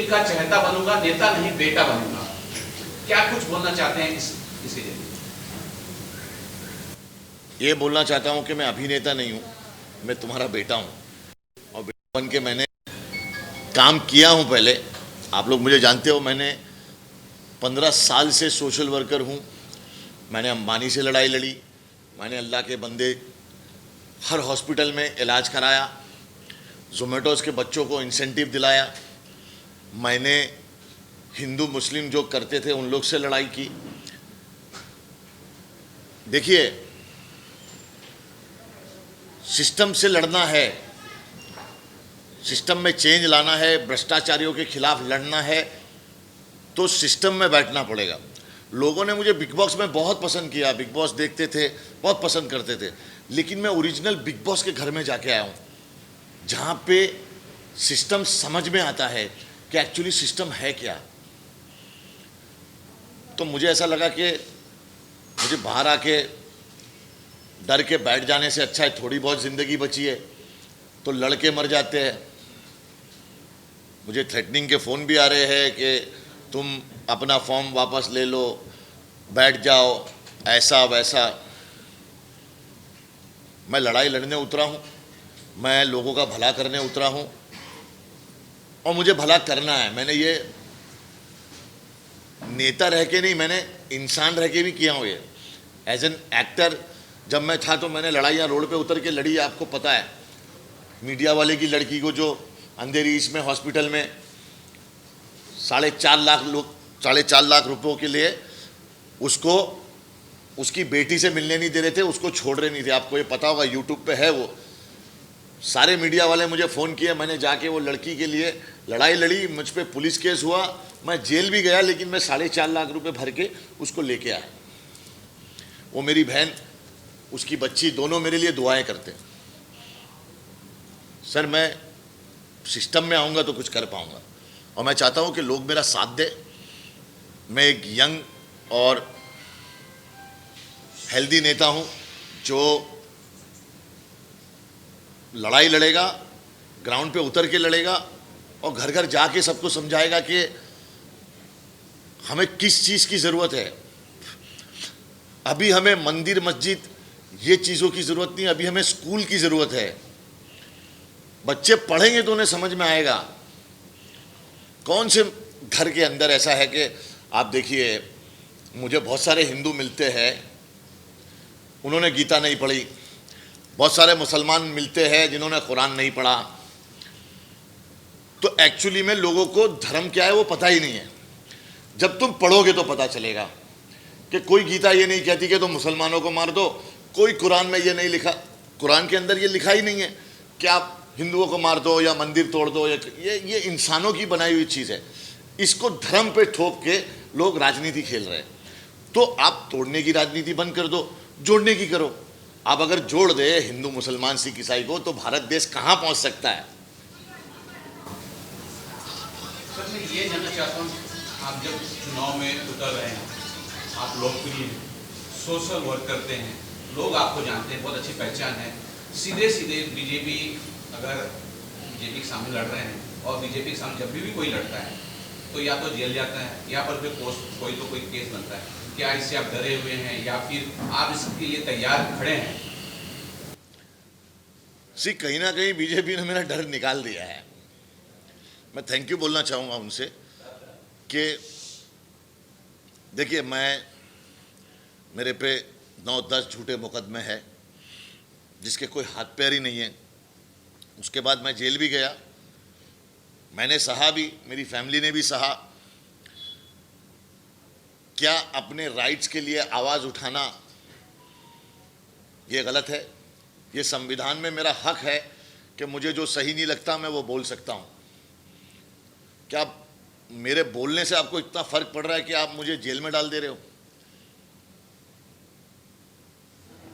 का चहेता बनूंगा, नेता नहीं बेटा बनूंगा। क्या कुछ बोलना चाहते हैं इसके लिए? ये बोलना चाहता हूँ कि मैं अभिनेता नहीं हूँ, मैं तुम्हारा बेटा हूँ और बेटा बन के मैंने काम किया हूँ। पहले आप लोग मुझे जानते हो, मैंने 15 साल से सोशल वर्कर हूँ। मैंने अंबानी से लड़ाई लड़ी, मैंने अल्लाह के बंदे हर हॉस्पिटल में इलाज कराया, जोमेटोज़ के बच्चों को इंसेंटिव दिलाया, मैंने हिंदू मुस्लिम जो करते थे उन लोग से लड़ाई की। देखिए, सिस्टम से लड़ना है, सिस्टम में चेंज लाना है, भ्रष्टाचारियों के खिलाफ लड़ना है तो सिस्टम में बैठना पड़ेगा। लोगों ने मुझे बिग बॉस में बहुत पसंद किया, बिग बॉस देखते थे, बहुत पसंद करते थे, लेकिन मैं ओरिजिनल बिग बॉस के घर में जाके आया हूँ, जहाँ पे सिस्टम समझ में आता है कि एक्चुअली सिस्टम है क्या। तो मुझे ऐसा लगा कि मुझे बाहर आके डर के बैठ जाने से अच्छा है, थोड़ी बहुत ज़िंदगी बची है तो लड़के मर जाते हैं। मुझे थ्रेटनिंग के फ़ोन भी आ रहे हैं कि तुम अपना फॉर्म वापस ले लो, बैठ जाओ, ऐसा वैसा। मैं लड़ाई लड़ने उतरा हूँ, मैं लोगों का भला करने उतरा हूँ और मुझे भला करना है। मैंने ये नेता रह के नहीं, मैंने इंसान रह के भी किया हूँ ये। एज एन एक्टर जब मैं था तो मैंने लड़ाइयाँ रोड पे उतर के लड़ी, आपको पता है। मीडिया वाले की लड़की को जो अंधेरी इसमें हॉस्पिटल में 4.5 लाख रुपयों के लिए उसको उसकी बेटी से मिलने नहीं दे रहे थे, उसको छोड़ रहे नहीं थे। आपको ये पता होगा, यूट्यूब पे है वो। सारे मीडिया वाले मुझे फ़ोन किए, मैंने जाके वो लड़की के लिए लड़ाई लड़ी, मुझ पे पुलिस केस हुआ, मैं जेल भी गया, लेकिन मैं 4.5 लाख रुपए भर के उसको लेके आया। वो मेरी बहन, उसकी बच्ची, दोनों मेरे लिए दुआएं करते हैं। सर, मैं सिस्टम में आऊँगा तो कुछ कर पाऊँगा और मैं चाहता हूँ कि लोग मेरा साथ दें। मैं एक यंग और हेल्दी नेता हूँ जो लड़ाई लड़ेगा, ग्राउंड पे उतर के लड़ेगा और घर घर जाके सबको समझाएगा कि हमें किस चीज़ की ज़रूरत है। अभी हमें मंदिर मस्जिद ये चीज़ों की ज़रूरत नहीं, अभी हमें स्कूल की ज़रूरत है। बच्चे पढ़ेंगे तो उन्हें समझ में आएगा। कौन से घर के अंदर ऐसा है कि आप देखिए, मुझे बहुत सारे हिंदू मिलते हैं, उन्होंने गीता नहीं पढ़ी, बहुत सारे मुसलमान मिलते हैं जिन्होंने कुरान नहीं पढ़ा। तो एक्चुअली में लोगों को धर्म क्या है वो पता ही नहीं है। जब तुम पढ़ोगे तो पता चलेगा कि कोई गीता ये नहीं कहती कि तुम मुसलमानों को मार दो, कोई कुरान में ये नहीं लिखा, कुरान के अंदर ये लिखा ही नहीं है कि आप हिंदुओं को मार दो या मंदिर तोड़ दो। ये इंसानों की बनाई हुई चीज़ है। इसको धर्म पे ठोक के लोग राजनीति खेल रहे हैं। तो आप तोड़ने की राजनीति बंद कर दो, जोड़ने की करो। आप अगर जोड़ दे हिंदू मुसलमान सिख ईसाई को तो भारत देश कहाँ पहुँच सकता है। सर, मैं ये जानना चाहता हूँ, आप जब चुनाव में उतर रहे हैं, आप लोकप्रिय हैं, सोशल वर्क करते हैं, लोग आपको जानते हैं, बहुत अच्छी पहचान है। सीधे सीधे बीजेपी, अगर बीजेपी के सामने लड़ रहे हैं और बीजेपी के सामने जब भी कोई लड़ता है तो या तो जेल जाता है या पर कोई केस बनता है। क्या इससे आप डरे हुए हैं या फिर आप इसके लिए तैयार खड़े हैं? कहीं ना कहीं बीजेपी ने मेरा डर निकाल दिया है। मैं थैंक यू बोलना चाहूँगा उनसे कि देखिए, मेरे पे 9-10 झूठे मुकदमे हैं जिसके कोई हाथ पैर ही नहीं है। उसके बाद मैं जेल भी गया, मैंने सहा भी, मेरी फैमिली ने भी सहा। क्या अपने राइट्स के लिए आवाज़ उठाना ये गलत है? ये संविधान में मेरा हक है कि मुझे जो सही नहीं लगता मैं वो बोल सकता हूँ। क्या मेरे बोलने से आपको इतना फर्क पड़ रहा है कि आप मुझे जेल में डाल दे रहे हो?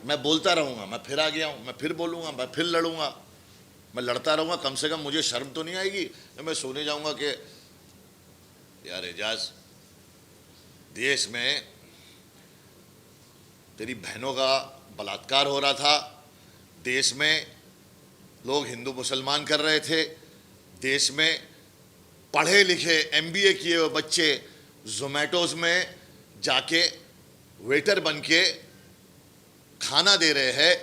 मैं बोलता रहूँगा, मैं फिर आ गया हूँ, मैं फिर बोलूँगा, मैं फिर लड़ूंगा, मैं लड़ता रहूँगा। कम से कम मुझे शर्म तो नहीं आएगी कि मैं सोने जाऊँगा कि यार एजाज, देश में तेरी बहनों का बलात्कार हो रहा था, देश में लोग हिंदू मुसलमान कर रहे थे, देश में पढ़े लिखे MBA किए हुए बच्चे जोमेटोज में जाके वेटर बन के खाना दे रहे हैं।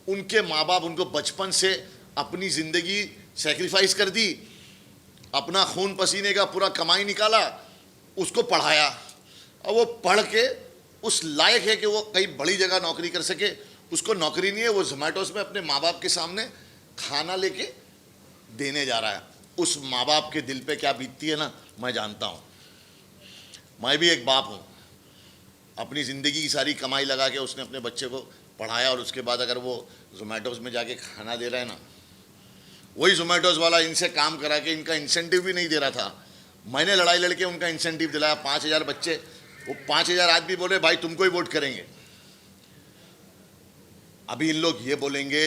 उनके माँ बाप उनको बचपन से अपनी ज़िंदगी सेक्रीफाइस कर दी, अपना खून पसीने का पूरा कमाई निकाला, उसको पढ़ाया। अब वो पढ़ के उस लायक है कि वो कई बड़ी जगह नौकरी कर सके, उसको नौकरी नहीं है, वो जोमेटोज में अपने माँ बाप के सामने खाना लेके देने जा रहा है। उस माँ बाप के दिल पे क्या बीतती है ना, मैं जानता हूँ। मैं भी एक बाप हूँ। अपनी ज़िंदगी की सारी कमाई लगा के उसने अपने बच्चे को पढ़ाया, और उसके बाद अगर वो जोमेटोज में जाके खाना दे रहा है ना, वही जोमेटोज वाला इनसे काम करा के इनका इंसेंटिव भी नहीं दे रहा था, मैंने लड़ाई लड़के उनका इंसेंटिव दिलाया। 5,000 बच्चे, वो 5,000 आदमी बोले भाई तुमको ही वोट करेंगे। अभी इन लोग ये बोलेंगे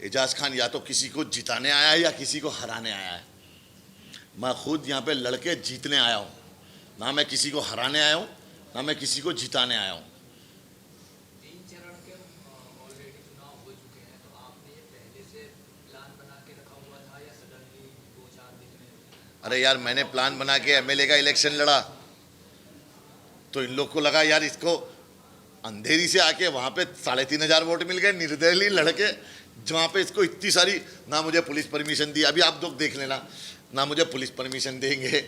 एजाज खान या तो किसी को जिताने आया है या किसी को हराने आया है। मैं खुद यहाँ पे लड़के जीतने आया हूँ, ना मैं किसी को हराने आया हूँ, ना मैं किसी को जिताने आया हूँ। 3 चरण के ऑलरेडी चुनाव हो चुके हैं, तो आपने ये पहले से प्लान बना के रखा हुआ था या सडनली 2-4 दिन में? अरे यार, मैंने प्लान बना के MLA का इलेक्शन लड़ा, तो इन लोग को लगा यार इसको अंधेरी से आके वहाँ पे 3,500 वोट मिल गए, निर्दलीय लड़के, जहाँ पे इसको इतनी सारी, ना मुझे पुलिस परमिशन दी। अभी आप लोग देख लेना, ना मुझे पुलिस परमिशन देंगे,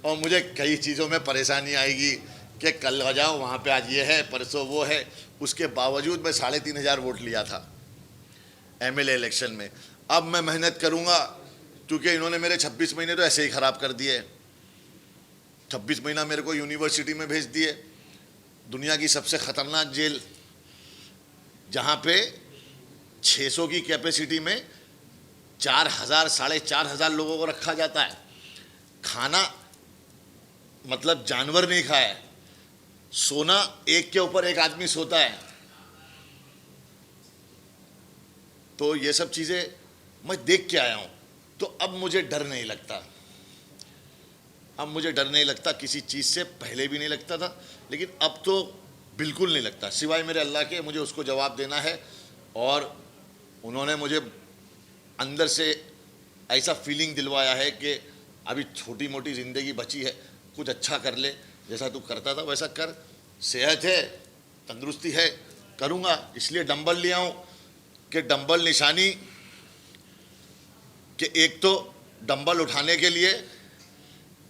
और मुझे कई चीज़ों में परेशानी आएगी कि कल आ जाओ वहाँ पे, आज ये है, परसों वो है। उसके बावजूद मैं 3,500 वोट लिया था MLA इलेक्शन में। अब मैं मेहनत करूँगा, क्योंकि इन्होंने मेरे 26 महीने तो ऐसे ही ख़राब कर दिए। 26 महीना मेरे को यूनिवर्सिटी में भेज दिए, दुनिया की सबसे ख़तरनाक जेल, जहाँ पे 600 की कैपेसिटी में 4,000 4,500 लोगों को रखा जाता है। खाना मतलब जानवर नहीं खाए, सोना एक के ऊपर एक आदमी सोता है। तो ये सब चीज़ें मैं देख के आया हूँ, तो अब मुझे डर नहीं लगता। अब मुझे डर नहीं लगता किसी चीज़ से, पहले भी नहीं लगता था, लेकिन अब तो बिल्कुल नहीं लगता। सिवाय मेरे अल्लाह के, मुझे उसको जवाब देना है। और उन्होंने मुझे अंदर से ऐसा फीलिंग दिलवाया है कि अभी छोटी मोटी ज़िंदगी बची है, कुछ अच्छा कर ले, जैसा तू करता था वैसा कर। सेहत है, तंदुरुस्ती है, करूँगा। इसलिए डंबल ले आऊँ कि डंबल निशानी कि एक तो डंबल उठाने के लिए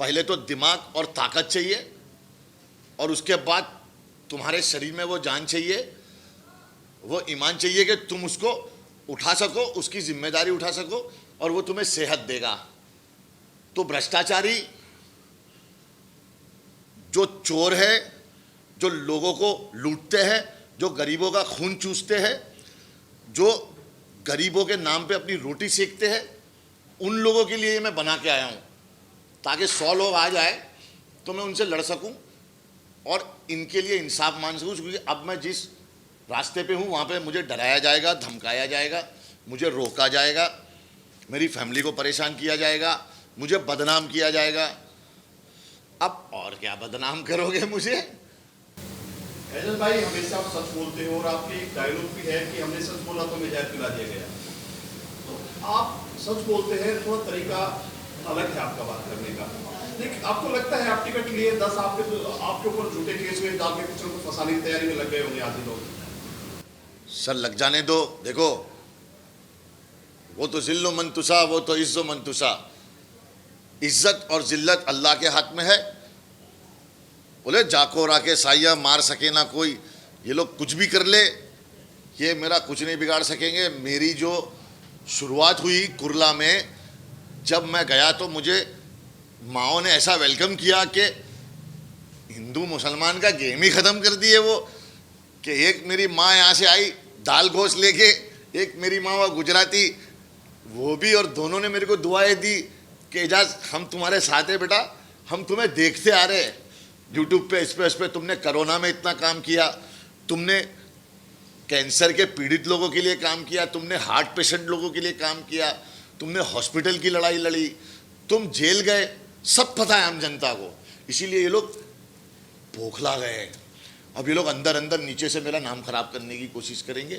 पहले तो दिमाग और ताकत चाहिए, और उसके बाद तुम्हारे शरीर में वो जान चाहिए, वो ईमान चाहिए कि तुम उसको उठा सको, उसकी जिम्मेदारी उठा सको, और वो तुम्हें सेहत देगा। तो भ्रष्टाचारी जो चोर है, जो लोगों को लूटते हैं, जो गरीबों का खून चूसते हैं, जो गरीबों के नाम पे अपनी रोटी सेकते हैं, उन लोगों के लिए मैं बना के आया हूँ, ताकि 100 लोग आ जाए तो मैं उनसे लड़ सकूं और इनके लिए इंसाफ मान सकूं। क्योंकि अब मैं जिस रास्ते पे हूँ वहाँ पे मुझे डराया जाएगा, धमकाया जाएगा, मुझे रोका जाएगा, मेरी फैमिली को परेशान किया जाएगा, मुझे बदनाम किया जाएगा। अब और क्या बदनाम करोगे मुझे? एजाज भाई, हमेशा आप सच बोलते हो, और आपके एक डायलॉग भी है कि हमने सच बोला तो हमें जहर पिला दिया गया। तो आप सच बोलते हैं, थोड़ा तरीका अलग है आपका बात करने का। लेकिन आपको लगता है आप टिकट लिए 10 आपके ऊपर झूठे केस हुए, डाल के कुछ लोग फंसाने की तैयारी में लग गए होंगे आधे लोग? सर लग जाने दो। देखो, वो तो जिल्लो मंतुसा, वो तो इज्जो मंतुसा। इज्जत और जिल्लत अल्लाह के हाथ में है। बोले जाको राके साइया मार सके ना कोई। ये लोग कुछ भी कर ले, ये मेरा कुछ नहीं बिगाड़ सकेंगे। मेरी जो शुरुआत हुई कुरला में, जब मैं गया तो मुझे माओ ने ऐसा वेलकम किया कि हिंदू मुसलमान का गेम ही ख़त्म कर दिए वो। कि एक मेरी माँ यहाँ से आई दाल गोश्त लेके, एक मेरी माँ वह गुजराती, वो भी, और दोनों ने मेरे को दुआएं दी कि एजाज हम तुम्हारे साथ हैं बेटा, हम तुम्हें देखते आ रहे हैं यूट्यूब पे, इस पे तुमने कोरोना में इतना काम किया, तुमने कैंसर के पीड़ित लोगों के लिए काम किया, तुमने हार्ट पेशेंट लोगों के लिए काम किया, तुमने हॉस्पिटल की लड़ाई लड़ी, तुम जेल गए, सब पता है आम जनता को। इसीलिए ये लोग बौखला गए हैं। अब ये लोग अंदर अंदर नीचे से मेरा नाम खराब करने की कोशिश करेंगे।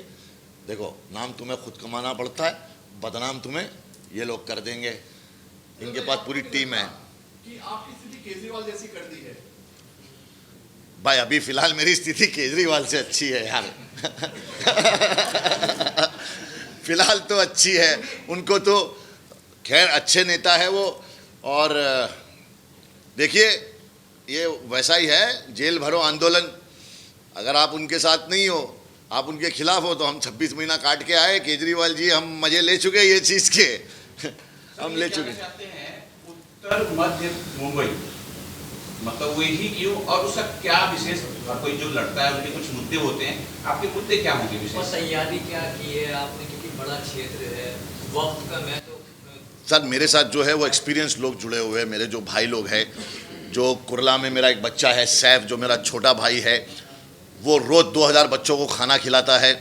देखो, नाम तुम्हें खुद कमाना पड़ता है, बदनाम तुम्हें ये लोग कर देंगे। इनके पास पूरी टीम है। कि आपकी स्थिति केजरीवाल जैसी कर दी है? भाई अभी फिलहाल मेरी स्थिति केजरीवाल से अच्छी है यार। फिलहाल तो अच्छी है, उनको तो खैर अच्छे नेता है वो। और देखिए ये वैसा ही है, जेल भरो आंदोलन। अगर आप उनके साथ नहीं हो, आप उनके खिलाफ हो, तो हम 26 महीना काट के आए केजरीवाल जी, हम मजे ले चुके ये चीज़ के। हम ले चुके। चाहते हैं उत्तर मध्य मुंबई, मतलब वही क्यों, और उसका क्या विशेष, कोई जो लड़ता है उनके कुछ मुद्दे होते हैं, आपके मुद्दे क्या होंगे और विशेष? तैयारी क्या की है आपने, क्योंकि बड़ा क्षेत्र है, वक्त का मैं तो सर मेरे साथ जो है वो एक्सपीरियंस लोग जुड़े हुए हैं, मेरे जो भाई लोग हैं। जो कुरला में मेरा एक बच्चा है सैफ, जो मेरा छोटा भाई है, वो रोज़ 2000 बच्चों को खाना खिलाता है।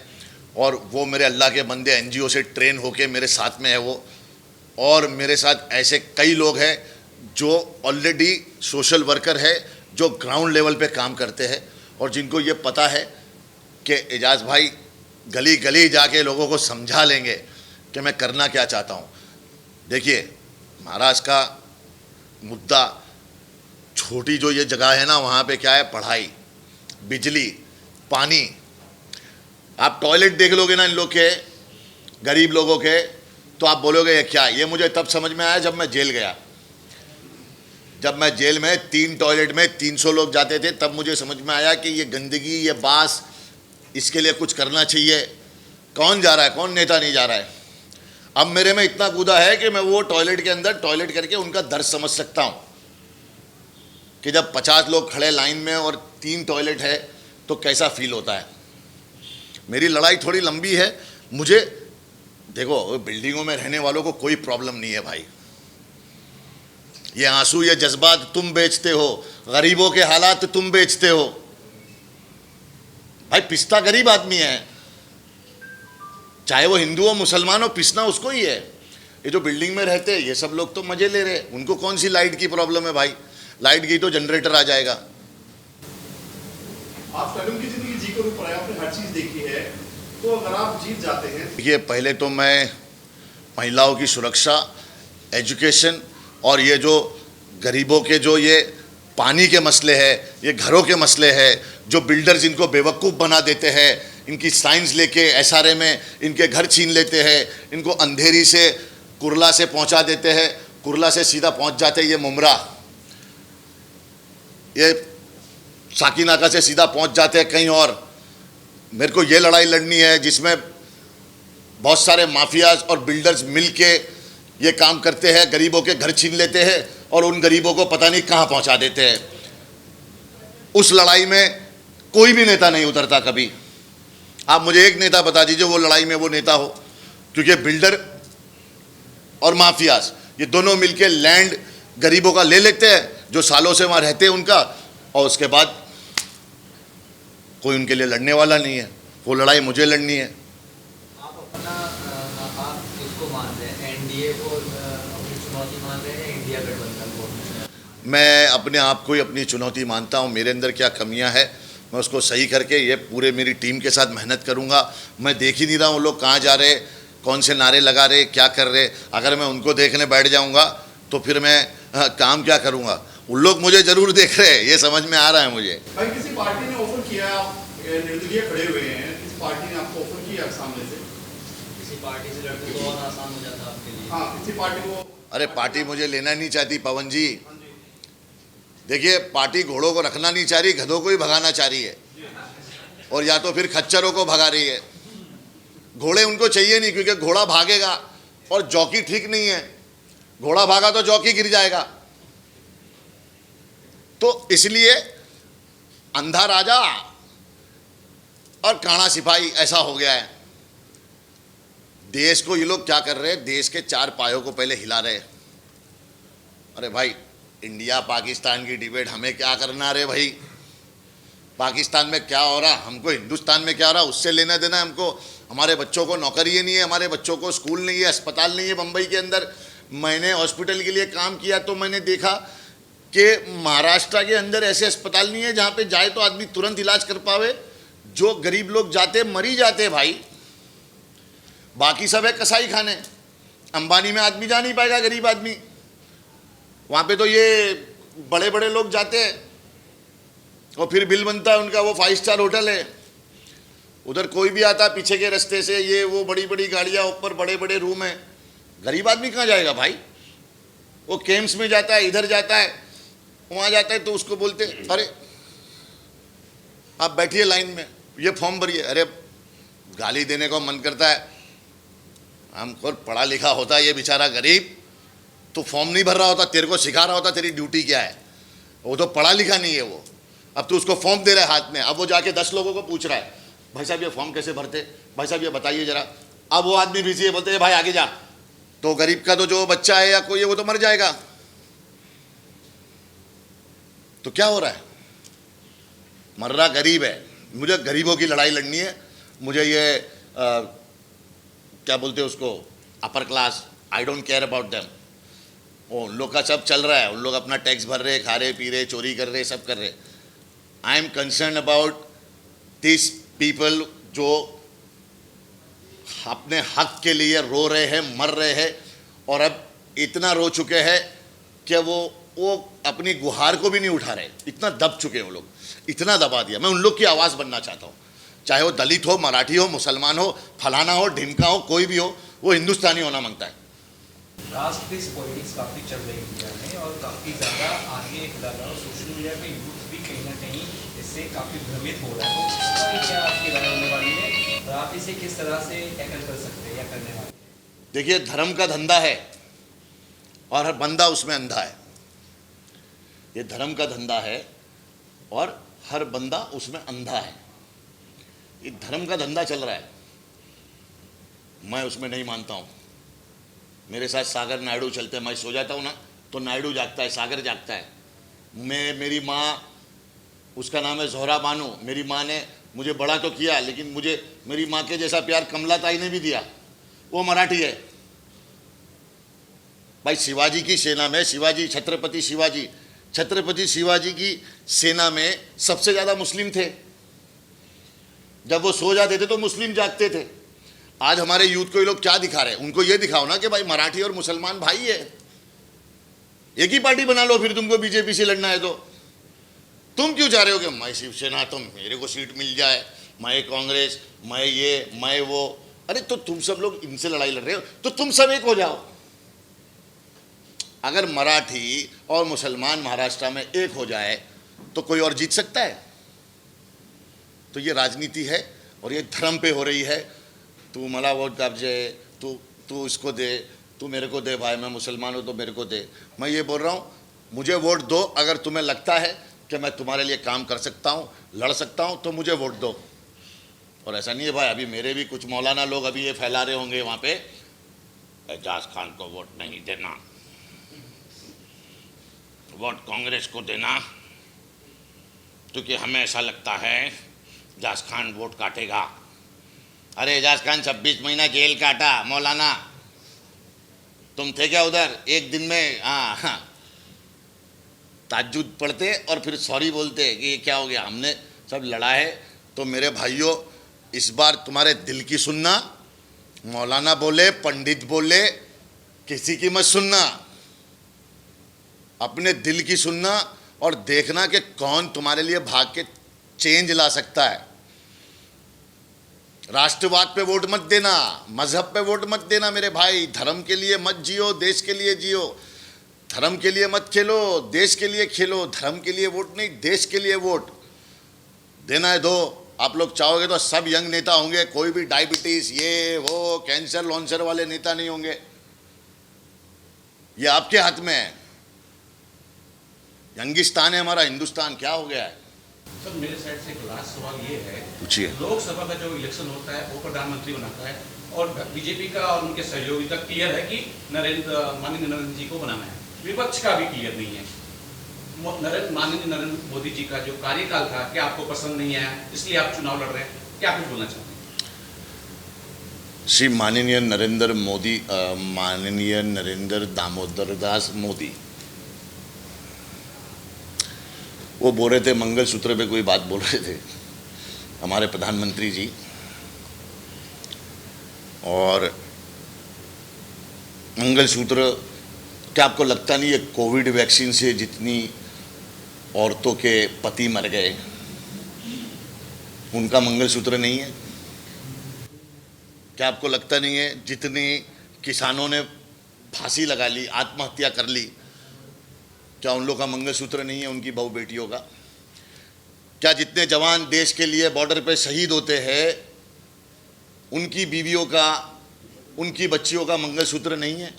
और वो मेरे अल्लाह के बंदे एनजीओ से ट्रेन होके मेरे साथ में है वो। और मेरे साथ ऐसे कई लोग हैं जो ऑलरेडी सोशल वर्कर है, जो ग्राउंड लेवल पे काम करते हैं, और जिनको ये पता है कि एजाज भाई गली गली जाके लोगों को समझा लेंगे कि मैं करना क्या चाहता हूँ। देखिए महाराष्ट्र का मुद्दा, छोटी जो ये जगह है ना, वहाँ पे क्या है, पढ़ाई, बिजली, पानी। आप टॉयलेट देख लोगे ना इन लोग के, गरीब लोगों के, तो आप बोलोगे ये क्या। ये मुझे तब समझ में आया जब मैं जेल गया। जब मैं जेल में 3 टॉयलेट में 300 लोग जाते थे, तब मुझे समझ में आया कि ये गंदगी, ये बास, इसके लिए कुछ करना चाहिए। कौन जा रहा है, कौन नेता नहीं जा रहा है। अब मेरे में इतना कूदा है कि मैं वो टॉयलेट के अंदर टॉयलेट करके उनका दर्द समझ सकता हूँ कि जब 50 लोग खड़े लाइन में और 3 टॉयलेट है तो कैसा फील होता है। मेरी लड़ाई थोड़ी लंबी है। मुझे देखो, बिल्डिंगों में रहने वालों को कोई प्रॉब्लम नहीं है भाई। ये आंसू, ये जज्बात तुम बेचते हो, गरीबों के हालात तुम बेचते हो। भाई पिसता गरीब आदमी है, चाहे वो हिंदू हो मुसलमान हो, पिसना उसको ही है। ये जो बिल्डिंग में रहते हैं ये सब लोग तो मजे ले रहे हैं, उनको कौन सी लाइट की प्रॉब्लम है भाई। लाइट गई तो जनरेटर आ जाएगा। आप स्टालिन की जिंदगी जी कर ऊपर आए, आपने हर चीज देखी है, तो अगर आप जीत जाते हैं, देखिए पहले तो मैं महिलाओं की सुरक्षा, एजुकेशन, और ये जो गरीबों के जो ये पानी के मसले हैं, ये घरों के मसले हैं, जो बिल्डर्स इनको बेवकूफ़ बना देते हैं, इनकी साइंस लेके एसआरए में इनके घर छीन लेते हैं, इनको अंधेरी से कुरला से पहुंचा देते हैं, कुरला से सीधा पहुंच जाते हैं ये मुमरा, ये साकीनाका से सीधा पहुंच जाते हैं कहीं और। मेरे को ये लड़ाई लड़नी है जिसमें बहुत सारे माफियाज और बिल्डर्स मिलके ये काम करते हैं, गरीबों के घर छीन लेते हैं और उन गरीबों को पता नहीं कहाँ पहुंचा देते हैं। उस लड़ाई में कोई भी नेता नहीं उतरता कभी। आप मुझे एक नेता बता दीजिए वो लड़ाई में वो नेता हो, क्योंकि बिल्डर और माफियाज ये दोनों मिलके लैंड गरीबों का ले लेते हैं, जो सालों से वहाँ रहते हैं उनका, और उसके बाद कोई उनके लिए लड़ने वाला नहीं है। वो लड़ाई मुझे लड़नी है। आप अपना आप किसको मान रहे हैं, एनडीए को अपनी चुनौती मान रहे हैं, इंडिया गठबंधन को? मैं अपने आप को ही अपनी चुनौती मानता हूँ। मेरे अंदर क्या कमियाँ हैं मैं उसको सही करके ये पूरे मेरी टीम के साथ मेहनत करूँगा। मैं देख ही नहीं रहा हूँ लोग कहाँ जा रहे, कौन से नारे लगा रहे, क्या कर रहे। अगर मैं उनको देखने बैठ जाऊँगा तो फिर मैं काम क्या करूँगा। उन लोग मुझे ज़रूर देख रहे हैं, ये समझ में आ रहा है मुझे। भाई किसी पार्टी ने ऑफर किया, आप निर्दलीय खड़े हुए हैं, किस पार्टी ने आपको ऑफर किया सामने से? किसी पार्टी से लड़ते तो और आसान हो जाता आपके लिए। हाँ, किसी पार्टी को? अरे पार्टी मुझे लेना नहीं चाहती पवन जी। देखिए पार्टी घोड़ों को रखना नहीं चाह रही, गधों को ही भगाना चाह रही है, और या तो फिर खच्चरों को भगा रही है। घोड़े उनको चाहिए नहीं, क्योंकि घोड़ा भागेगा और जॉकी ठीक नहीं है। घोड़ा भागा तो जॉकी गिर जाएगा। तो इसलिए अंधा राजा और काना सिपाही ऐसा हो गया है। देश को ये लोग क्या कर रहे हैं, देश के 4 पायों को पहले हिला रहे। अरे भाई इंडिया पाकिस्तान की डिबेट हमें क्या करना रे भाई। पाकिस्तान में क्या हो रहा, हमको हिंदुस्तान में क्या हो रहा उससे लेना देना है हमको। हमारे बच्चों को नौकरी नहीं है, हमारे बच्चों को स्कूल नहीं है, अस्पताल नहीं है। मुंबई के अंदर मैंने हॉस्पिटल के लिए काम किया तो मैंने देखा कि महाराष्ट्र के अंदर ऐसे अस्पताल नहीं है जहाँ पे जाए तो आदमी तुरंत इलाज कर पावे। जो गरीब लोग जाते मरी जाते भाई, बाकी सब है कसाई खाने। अंबानी में आदमी जा नहीं पाएगा, गरीब आदमी। वहाँ पे तो ये बड़े बड़े लोग जाते हैं और फिर बिल बनता है उनका, वो 5 स्टार होटल है। उधर कोई भी आता है पीछे के रास्ते से, ये वो बड़ी बड़ी गाड़ियाँ, ऊपर बड़े बड़े रूम हैं। गरीब आदमी कहाँ जाएगा भाई? वो केम्स में जाता है, इधर जाता है, वहाँ जाता है, तो उसको बोलते अरे आप बैठिए लाइन में, ये फॉर्म भरिए। अरे गाली देने को मन करता है। हमको पढ़ा लिखा होता है ये बेचारा गरीब, तो फॉर्म नहीं भर रहा होता, तेरे को सिखा रहा होता तेरी ड्यूटी क्या है। वो तो पढ़ा लिखा नहीं है वो। अब तो उसको फॉर्म दे रहा है हाथ में, अब वो जाके 10 लोगों को पूछ रहा है, भाई साहब ये फॉर्म कैसे भरते, भाई साहब ये बताइए जरा। अब वो आदमी बिजी है, बोलते हैं भाई आगे जा। तो गरीब का तो जो बच्चा है या कोई है वो तो मर जाएगा। तो क्या हो रहा है? मर रहा गरीब है। मुझे गरीबों की लड़ाई लड़नी है। मुझे ये क्या बोलते हैं उसको, upper class, I don't care about them. वो उन लोग का सब चल रहा है, उन लोग अपना टैक्स भर रहे, खा रहे, पी रहे, चोरी कर रहे, सब कर रहे। I am concern about this people जो अपने हक के लिए रो रहे हैं, मर रहे हैं, और अब इतना रो चुके हैं कि वो अपनी गुहार को भी नहीं उठा रहे। इतना दब चुके हैं वो लोग, इतना दबा दिया। मैं उन लोग की आवाज़ बनना चाहता हूँ, चाहे वो दलित हो, मराठी हो, मुसलमान हो, फलाना हो, ढिमका हो, कोई भी हो, वो हिंदुस्तानी होना मांगता है। राष्ट्रीय पॉलिटिक्स काफ़ी चल रही है इंडिया में और काफ़ी ज़्यादा आगे बढ़ा रहा है, और सोशल मीडिया पे यूथ भी कहीं ना कहीं इससे काफ़ी भ्रमित हो रहा है। तो इसका क्या आपकी राय होने वाली है और आप इसे किस तरह से टैकल कर सकते हैं या करने वाले हैं? देखिए, धर्म का धंधा है और हर बंदा उसमें अंधा है। ये धर्म का धंधा है और हर बंदा उसमें अंधा है। ये धर्म का धंधा चल रहा है, मैं उसमें नहीं मानता हूँ। मेरे साथ सागर नायडू चलते हैं, मैं सो जाता हूँ ना तो नायडू जागता है, सागर जागता है। मेरी माँ, उसका नाम है ज़ोहरा बानो। मेरी माँ ने मुझे बड़ा तो किया, लेकिन मुझे मेरी माँ के जैसा प्यार कमला ताई ने भी दिया। वो मराठी है भाई। शिवाजी की सेना में, छत्रपति शिवाजी की सेना में सबसे ज़्यादा मुस्लिम थे। जब वो सो जाते थे तो मुस्लिम जागते थे। आज हमारे यूथ को ये लोग क्या दिखा रहे हैं? उनको ये दिखाओ ना कि भाई मराठी और मुसलमान भाई है, एक ही पार्टी बना लो। फिर तुमको बीजेपी से लड़ना है तो तुम क्यों चाह रहे हो कि मैं शिवसेना, तो मेरे को सीट मिल जाए, मैं कांग्रेस, मैं ये, मैं वो। अरे तो तुम सब लोग इनसे लड़ाई लड़ रहे हो, तो तुम सब एक हो जाओ। अगर मराठी और मुसलमान महाराष्ट्र में एक हो जाए तो कोई और जीत सकता है? तो ये राजनीति है और ये धर्म पे हो रही है। तू मला वोट काबजे, तू इसको दे, तू मेरे को दे, भाई मैं मुसलमान हूँ तो मेरे को दे। मैं ये बोल रहा हूँ, मुझे वोट दो। अगर तुम्हें लगता है कि मैं तुम्हारे लिए काम कर सकता हूँ, लड़ सकता हूँ, तो मुझे वोट दो। और ऐसा नहीं है भाई, अभी मेरे भी कुछ मौलाना लोग अभी ये फैला रहे होंगे वहाँ पे, एजाज खान को वोट नहीं देना, वोट कांग्रेस को देना, क्योंकि हमें ऐसा लगता है एजाज खान वोट काटेगा। अरे एजाज खान 26 महीना जेल काटा मौलाना, तुम थे क्या उधर? एक दिन में हाँ ताज्जुद पढ़ते और फिर सॉरी बोलते कि ये क्या हो गया, हमने सब लड़ा है। तो मेरे भाइयों, इस बार तुम्हारे दिल की सुनना, मौलाना बोले, पंडित बोले, किसी की मत सुनना, अपने दिल की सुनना और देखना कि कौन तुम्हारे लिए भाग के चेंज ला सकता है। राष्ट्रवाद पे वोट मत देना, मजहब पे वोट मत देना मेरे भाई। धर्म के लिए मत जियो, देश के लिए जियो। धर्म के लिए मत खेलो, देश के लिए खेलो। धर्म के लिए वोट नहीं, देश के लिए वोट देना है। दो, आप लोग चाहोगे तो सब यंग नेता होंगे, कोई भी डायबिटीज, ये वो, कैंसर लॉन्सर वाले नेता नहीं होंगे। ये आपके हाथ में है। यंगिस्तान है हमारा हिंदुस्तान, क्या हो गया है? सर मेरे साइड से एक लास्ट सवाल ये है, पूछिए। लोकसभा का जो इलेक्शन होता है वो प्रधानमंत्री बनाता है और बीजेपी का और उनके सहयोगी का क्लियर है कि माननीय नरेंद्र जी को बनाना है। विपक्ष का भी क्लियर नहीं है। माननीय नरेंद्र मोदी जी का जो कार्यकाल था, क्या आपको पसंद नहीं आया, इसलिए आप चुनाव लड़ रहे हैं? क्या कुछ बोलना चाहते हैं? श्री माननीय नरेंद्र दामोदर दास मोदी, वो बोल रहे थे, मंगलसूत्र पे कोई बात बोल रहे थे हमारे प्रधानमंत्री जी, और मंगलसूत्र क्या आपको लगता नहीं है कोविड वैक्सीन से जितनी औरतों के पति मर गए उनका मंगलसूत्र नहीं है? क्या आपको लगता नहीं है जितने किसानों ने फांसी लगा ली, आत्महत्या कर ली, क्या उन लोगों का मंगलसूत्र नहीं है उनकी बहू बेटियों का? क्या जितने जवान देश के लिए बॉर्डर पे शहीद होते हैं उनकी बीवियों का, उनकी बच्चियों का मंगलसूत्र नहीं है?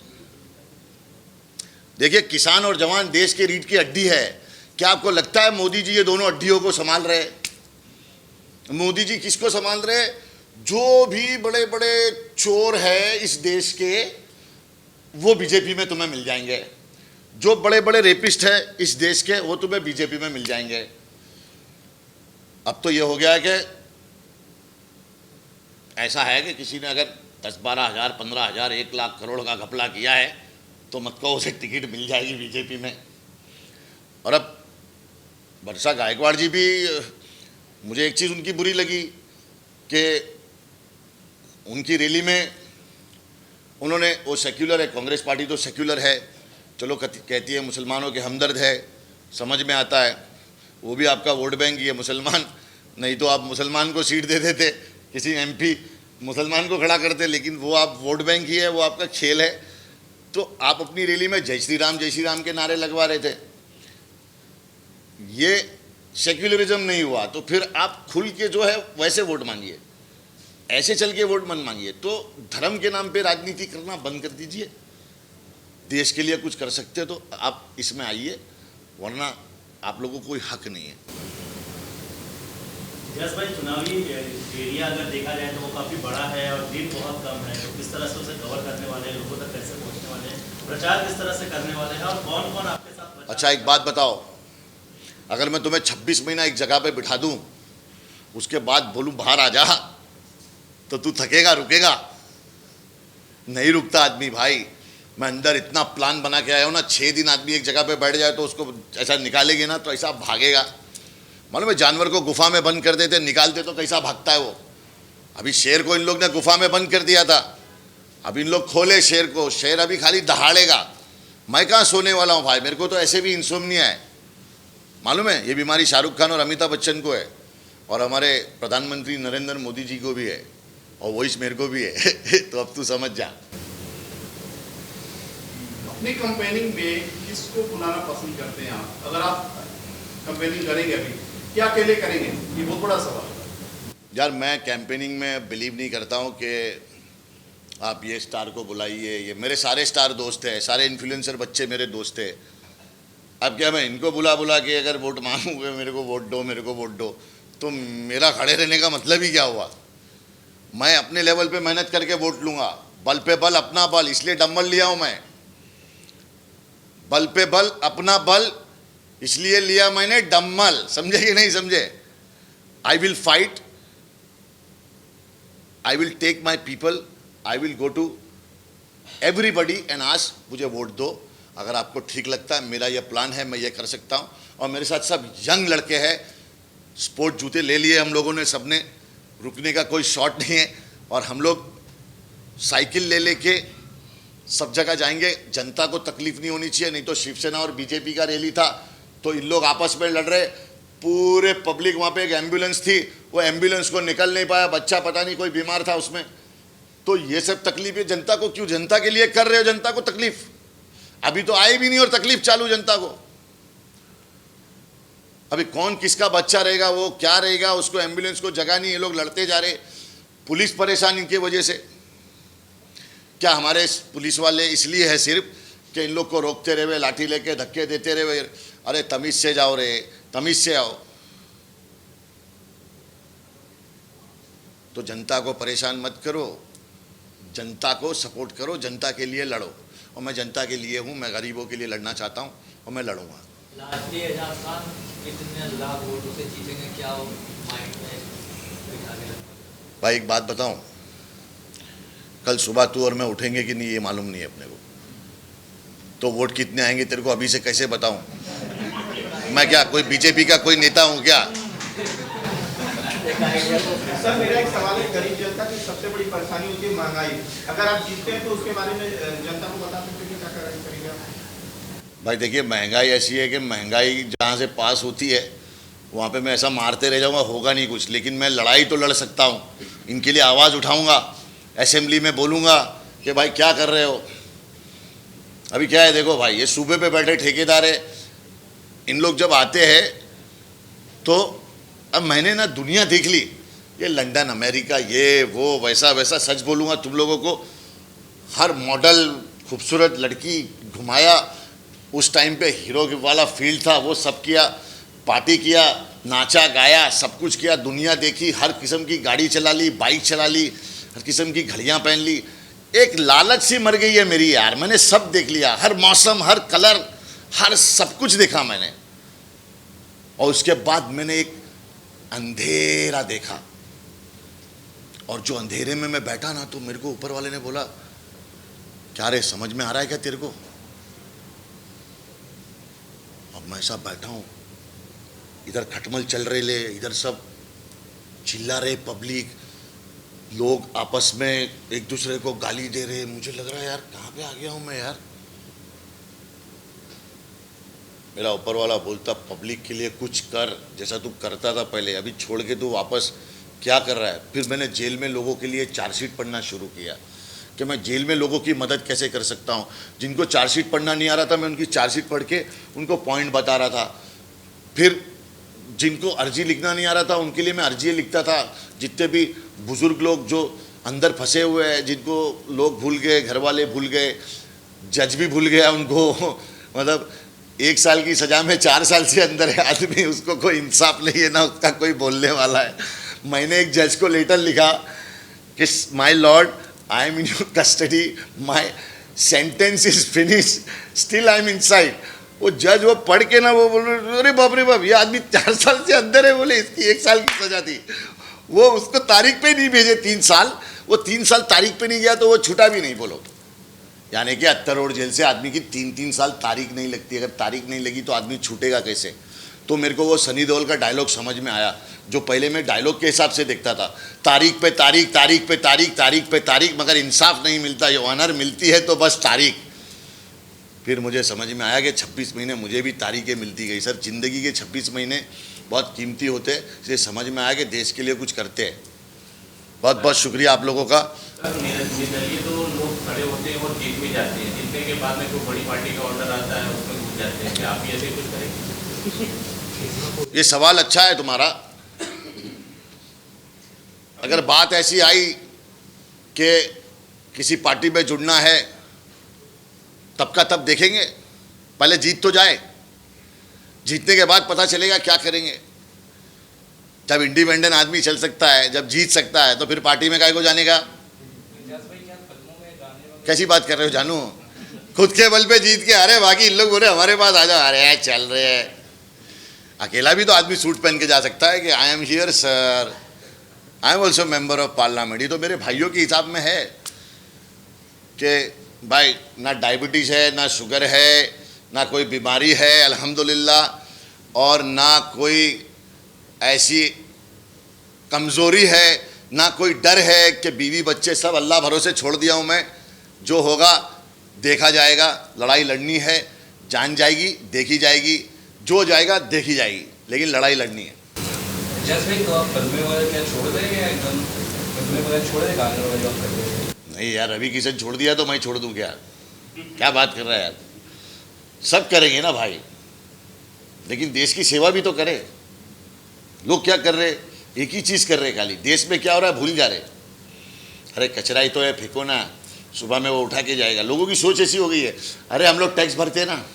देखिए, किसान और जवान देश के रीढ़ की हड्डी है। क्या आपको लगता है मोदी जी ये दोनों हड्डियों को संभाल रहे? मोदी जी किसको संभाल रहे? जो भी बड़े बड़े चोर है इस देश के वो बीजेपी में तुम्हें मिल जाएंगे। जो बड़े बड़े रेपिस्ट है इस देश के वो तुम्हें बीजेपी में मिल जाएंगे। अब तो ये हो गया है कि ऐसा है कि किसी ने अगर 10-12 हज़ार, 15 हज़ार, 1 लाख करोड़ का घपला किया है तो मत कहो उसे टिकट मिल जाएगी बीजेपी में। और अब वर्षा गायकवाड़ जी भी, मुझे एक चीज़ उनकी बुरी लगी कि उनकी रैली में उन्होंने, वो सेक्युलर है, कांग्रेस पार्टी तो सेक्युलर है, चलो कहती है मुसलमानों के हमदर्द है, समझ में आता है, वो भी आपका वोट बैंक ही है मुसलमान, नहीं तो आप मुसलमान को सीट दे देते, किसी एमपी मुसलमान को खड़ा करते, लेकिन वो आप वोट बैंक ही है, वो आपका खेल है। तो आप अपनी रैली में जय श्री राम के नारे लगवा रहे थे। ये सेक्युलरिज्म नहीं हुआ तो फिर आप खुल के जो है वैसे वोट मांगिए, ऐसे चल के वोट मत मांगिए। तो धर्म के नाम पे राजनीति करना बंद कर दीजिए। देश के लिए कुछ कर सकते तो आप इसमें आइए, वरना आप लोगों को कोई हक नहीं है। जस भाई, चुनावी एरिया अगर देखा जाए तो वो काफ़ी बड़ा है और दिन बहुत कम है, तो किस तरह से उसे कवर करने वाले हैं, लोगों तक कैसे पहुंचने वाले हैं, प्रचार किस तरह से करने वाले हैं और कौन कौन आपके साथ? अच्छा, एक बात बताओ, अगर मैं तुम्हें 26 महीना एक जगह पे बिठा दूं, उसके बाद बोलूं बाहर आ जा, तो तू थकेगा, रुकेगा? नहीं रुकता आदमी भाई। मैं अंदर इतना प्लान बना के आया हूं ना, 6 दिन आदमी एक जगह पे बैठ जाए तो उसको ऐसा निकालेगी ना तो ऐसा भागेगा। मालूम है, जानवर को गुफा में बंद कर देते, निकालते तो कैसा भागता है वो। अभी शेर को इन लोग ने गुफा में बंद कर दिया था, अब इन लोग खोले शेर को, शेर अभी खाली दहाड़ेगा। मैं कहाँ सोने वाला हूँ भाई, मेरे को तो ऐसे भी इंसोम्निया है, मालूम है। ये बीमारी शाहरुख खान और अमिताभ बच्चन को है, और हमारे प्रधानमंत्री नरेंद्र मोदी जी को भी है, और वॉइस मेरे को भी है तो अब तू समझ जा। अपनी कंपेनिंग में किसको बुलाना पसंद करते हैं आप? अगर आप कंपेनिंग करेंगे अभी, क्या अकेले करेंगे? ये बहुत बड़ा सवाल है। यार, मैं कैंपेनिंग में बिलीव नहीं करता हूँ कि आप ये स्टार को बुलाइए। ये मेरे सारे स्टार दोस्त हैं, सारे इन्फ्लुएंसर बच्चे मेरे दोस्त हैं। अब क्या मैं इनको बुला के अगर वोट मांगूंगा, मेरे को वोट दो, मेरे को वोट दो, तो मेरा खड़े रहने का मतलब ही क्या हुआ? मैं अपने लेवल पे मेहनत करके वोट लूँगा, बल पे बल अपना बल, इसलिए डम्बल लिया हूँ मैं। बल पे बल अपना बल इसलिए लिया मैंने डम्बल, समझे कि नहीं समझे? I will fight, I will take my people, I will go to everybody and ask मुझे वोट दो। अगर आपको ठीक लगता है, मेरा ये प्लान है, मैं ये कर सकता हूँ। और मेरे साथ सब यंग लड़के हैं, स्पोर्ट जूते ले लिए हम लोगों ने, सबने, रुकने का कोई शॉट नहीं है। और हम लोग साइकिल ले लेके सब जगह जाएंगे। जनता को तकलीफ नहीं होनी चाहिए, नहीं तो शिवसेना और बीजेपी का रैली था तो इन लोग आपस में लड़ रहे, पूरे पब्लिक, वहाँ पे एक एम्बुलेंस थी, वो एम्बुलेंस को निकल नहीं पाया, बच्चा पता नहीं कोई बीमार था उसमें। तो ये सब तकलीफ है जनता को, क्यों जनता के लिए कर रहे हो जनता को तकलीफ? अभी तो आए भी नहीं और तकलीफ चालू जनता को। अभी कौन किसका बच्चा रहेगा, वो क्या रहेगा, उसको एम्बुलेंस को जगह नहीं, ये लोग लड़ते जा रहे। पुलिस परेशान इनकी वजह से। क्या हमारे पुलिस वाले इसलिए है सिर्फ कि इन लोग को रोकते रहे, लाठी लेके धक्के देते रहे? अरे तमीज से जाओ रे, तमीज से आओ। तो जनता को परेशान मत करो, जनता को सपोर्ट करो, जनता के लिए लड़ो। और मैं जनता के लिए हूँ, मैं गरीबों के लिए लड़ना चाहता हूँ और मैं लड़ूंगा। लास्टली एजाज खान कितने लाख वोटों से जीतेंगे, क्या माइंड में बिठा के रखा? भाई एक बात बताऊं, कल सुबह तू और मैं उठेंगे कि नहीं ये मालूम नहीं है अपने को। तो वोट कितने आएंगे तेरे को अभी से कैसे बताऊं? मैं क्या कोई बीजेपी का कोई नेता हूं क्या? सर, मेरा एक सवाल है, गरीब जनता की सबसे बड़ी परेशानी होती है महंगाई। अगर आप जीतते हैं तो उसके बारे में जनता को बता सकते हैं क्या करेंगे आप? भाई देखिए, महंगाई ऐसी है कि महंगाई जहाँ से पास होती है वहाँ पे मैं ऐसा मारते रह जाऊँगा, होगा नहीं कुछ। लेकिन मैं लड़ाई तो लड़ सकता हूँ, इनके लिए आवाज़ उठाऊँगा, असेंबली में बोलूँगा कि भाई क्या कर रहे हो। अभी क्या है, देखो भाई, ये सूबे पे बैठे ठेकेदार है, इन लोग जब आते हैं तो अब मैंने ना दुनिया देख ली, ये लंदन अमेरिका ये वो वैसा वैसा। सच बोलूँगा तुम लोगों को, हर मॉडल खूबसूरत लड़की घुमाया, उस टाइम पे हीरो वाला फील्ड था, वो सब किया, पार्टी किया, नाचा गाया, सब कुछ किया, दुनिया देखी, हर किस्म की गाड़ी चला ली, बाइक चला ली, हर किस्म की घड़ियाँ पहन ली। एक लालच सी मर गई है मेरी यार, मैंने सब देख लिया, हर मौसम, हर कलर, हर सब कुछ देखा मैंने। और उसके बाद मैंने एक अंधेरा देखा, और जो अंधेरे में मैं बैठा ना, तो मेरे को ऊपर वाले ने बोला, क्या रे समझ में आ रहा है क्या तेरे को। अब मैं ऐसा बैठा हूं, इधर खटमल चल रहे ले, इधर सब चिल्ला रहे पब्लिक, लोग आपस में एक दूसरे को गाली दे रहे। मुझे लग रहा है यार कहाँ पे आ गया हूं मैं यार। मेरा ऊपर वाला बोलता, पब्लिक के लिए कुछ कर, जैसा तू करता था पहले, अभी छोड़ के तू वापस क्या कर रहा है। फिर मैंने जेल में लोगों के लिए चार्जशीट पढ़ना शुरू किया कि मैं जेल में लोगों की मदद कैसे कर सकता हूँ। जिनको चार्जशीट पढ़ना नहीं आ रहा था, मैं उनकी चार्जशीट पढ़ के उनको पॉइंट बता रहा था। फिर जिनको अर्जी लिखना नहीं आ रहा था, उनके लिए मैं अर्जी लिखता था। जितने भी बुजुर्ग लोग जो अंदर फंसे हुए हैं, जिनको लोग भूल गए, घर वाले भूल गए, जज भी भूल गया उनको, मतलब 1 साल की सज़ा में 4 साल से अंदर है आदमी, उसको कोई इंसाफ नहीं है ना उसका कोई बोलने वाला है। मैंने एक जज को लेटर लिखा कि my Lord, I am in your custody, my sentence is finish, still I am inside. वो जज वो पढ़ के ना वो बोल रहे, अरे बाप रे बाप, ये आदमी 4 साल से अंदर है, बोले इसकी 1 साल की सजा थी। वो उसको तारीख पे नहीं भेजे 3 साल, वो 3 साल तारीख पे नहीं गया तो वो छूटा भी नहीं। बोलो, यानी कि 78 रोड जेल से आदमी की 3-3 साल तारीख नहीं लगती। अगर तारीख नहीं लगी तो आदमी छूटेगा कैसे। तो मेरे को वो सनी देओल का डायलॉग समझ में आया, जो पहले मैं डायलॉग के हिसाब से देखता था, तारीख पे तारीख, तारीख पे तारीख, तारीख पे तारीख, मगर इंसाफ नहीं मिलता। ये ऑनर मिलती है तो बस तारीख। फिर मुझे समझ में आया कि 26 महीने मुझे भी तारीखें मिलती गई। सर, ज़िंदगी के 26 महीने बहुत कीमती होते हैं, इसलिए समझ में आया कि देश के लिए कुछ करते हैं। बहुत बहुत शुक्रिया आप लोगों का। सर, मेरे लिए तो लोग खड़े होते हैं और जीत भी जाते हैं, जीतने के बाद में कोई बड़ी पार्टी का ऑर्डर आता है उसमें घुस जाते हैं। क्या आप भी ऐसे कुछ करेंगे? ये सवाल अच्छा है तुम्हारा। अगर बात ऐसी आई कि किसी पार्टी में जुड़ना है, तब का तब देखेंगे, पहले जीत तो जाए, जीतने के बाद पता चलेगा क्या करेंगे। जब इंडिपेंडेंट आदमी चल सकता है, जब जीत सकता है, तो फिर पार्टी में काहे को जाने का। कैसी बात कर रहे हो जानू, खुद के बल पे जीत के, अरे बाकी इन लोग बोले हमारे पास आ जाओ, अरे चल रहे हैं। अकेला भी तो आदमी सूट पहन के जा सकता है कि I am here sir, I am also member of parliament. ये तो मेरे भाइयों के हिसाब में है कि भाई ना डायबिटीज़ है, ना शुगर है, ना कोई बीमारी है अल्हम्दुलिल्लाह, और ना कोई ऐसी कमज़ोरी है, ना कोई डर है कि बीवी बच्चे सब अल्लाह भरोसे छोड़ दिया हूँ मैं। जो होगा देखा जाएगा, लड़ाई लड़नी है, जान जाएगी देखी जाएगी, जो जाएगा देखी जाएगी, लेकिन लड़ाई लड़नी है। जज भाई, तो आप फिल्में वगैरह क्या छोड़ देंगे या एकदम फिल्में वगैरह छोड़ दें, गाने वगैरह आप कर देंगे? नहीं यार, रवि किशन छोड़ दिया तो मैं छोड़ दूँ क्या? क्या बात कर रहा है यार, सब करेंगे ना भाई, लेकिन देश की सेवा भी तो करें। लोग क्या कर रहे, एक ही चीज़ कर रहे, खाली देश में क्या हो रहा है भूल जा रहे। अरे कचरा ही तो है, फेंको ना, सुबह में वो उठा के जाएगा। लोगों की सोच ऐसी हो गई है, अरे हम लोग टैक्स भरते हैं ना,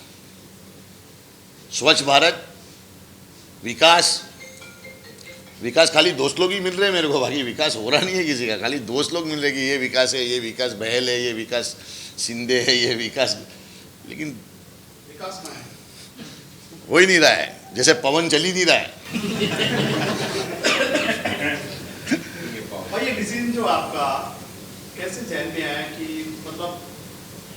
स्वच्छ भारत, विकास, विकास खाली दोस्त लोग ही मिल रहे हैं मेरे को, बाकी विकास हो रहा नहीं है किसी का। खाली दोस्त लोग मिल रहे कि ये विकास है, ये विकास बहल है, ये विकास शिंदे है, ये विकास, लेकिन विकास में है, हो ही नहीं रहा है, जैसे पवन चल ही नहीं रहा है। भाई ये डिसीजन जो आपका कैसे जहन में आया कि मतलब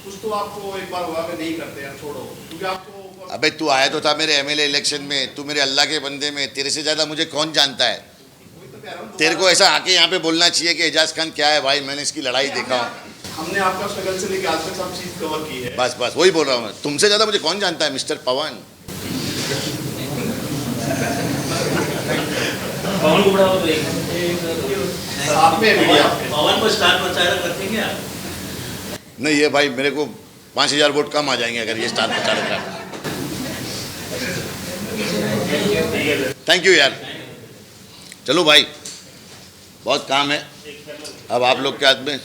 कुछ तो आपको एक बार हुआ कि नहीं करते यार, छोड़ो, क्योंकि आपको अबे तू आया तो था मेरे एमएलए इलेक्शन में, तू मेरे अल्लाह के बंदे में, तेरे से ज़्यादा मुझे कौन जानता है। वही तो कह रहा हूँ, तेरे को ऐसा आके यहाँ पे बोलना चाहिए कि एजाज खान क्या है भाई, मैंने इसकी लड़ाई देखा हूँ। हमने आपका स्ट्रगल से लेकर आज तक सब चीज कवर की है। बस बस वही बोल रहा हूँ मैं, तुमसे ज़्यादा मुझे कौन जानता है मिस्टर पवन। पवन को बढ़ाओ तो एक साथ में मीडिया पवन को स्टार प्रचारक रखेंगे आप? नहीं ये भाई मेरे को 5000 वोट कम आ जाएंगे अगर ये स्टार प्रचारक रहा। थैंक यू यार, चलो भाई बहुत काम है अब आप लोग के हाथ में।